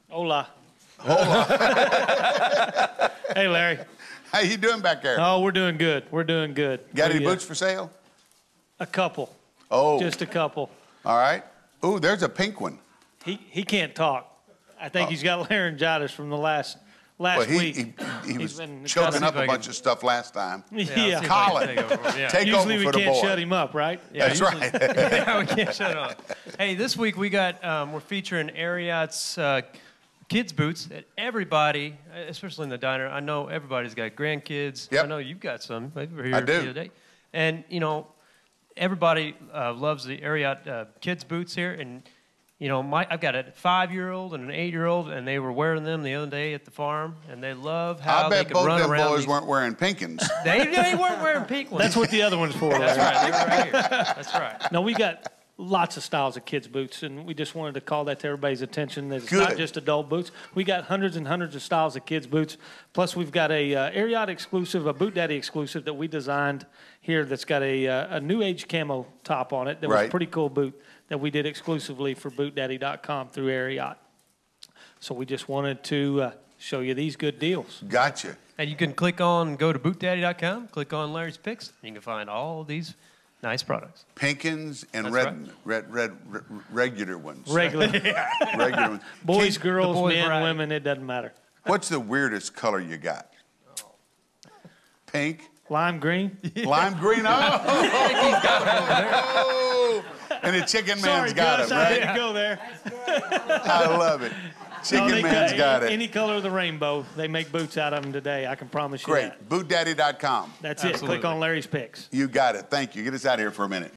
Hola. Hola. Hey, Larry. How you doing back there? Oh, we're doing good. We're doing good. Got any boots for sale? A couple. Oh. Just a couple. All right. Ooh, there's a pink one. He can't talk. I think he's got laryngitis from the last week. He was choking up a bunch of stuff last time. Yeah. Colin, take over Usually we for the can't boy. shut him up, right? Yeah, That's right. Yeah, we can't shut up. Hey, this week we got we're featuring Ariat's kids boots that everybody, especially in the diner. I know everybody's got grandkids. Yep. I know you've got some. Maybe we're here I do. the other day. And you know, everybody loves the Ariat kids boots here. And you know, I've got a 5-year-old and an 8-year-old, and they were wearing them the other day at the farm, and they love how I they bet could both run them around. boys weren't wearing pinkins. They weren't wearing pink ones. That's what the other one's for. That's Larry. right. They were right here. That's right. No, we got lots of styles of kids' boots, and we just wanted to call that to everybody's attention. That it's Good. not just adult boots. We got hundreds and hundreds of styles of kids' boots. Plus, we've got a Ariat exclusive, a Boot Daddy exclusive that we designed here that's got a new age camo top on it. That was a Right. pretty cool boot that we did exclusively for BootDaddy.com through Ariat. So we just wanted to show you these good deals. Gotcha. And you can go to bootdaddy.com, click on Larry's Picks, and you can find all of these nice products. Pinkins and That's regular ones. Regular. Regular ones. Boys, girls, boy men, variety. women, it doesn't matter. What's the weirdest color you got? Pink? Lime green. Lime green? Oh! And the chicken man's Sorry, got Gus, it, I right? had to go there. I love it. Chicken they man's got it. Any color of the rainbow, they make boots out of them today. I can promise you that. Great. BootDaddy.com. That's it. Absolutely. Click on Larry's Picks. You got it. Thank you. Get us out of here for a minute.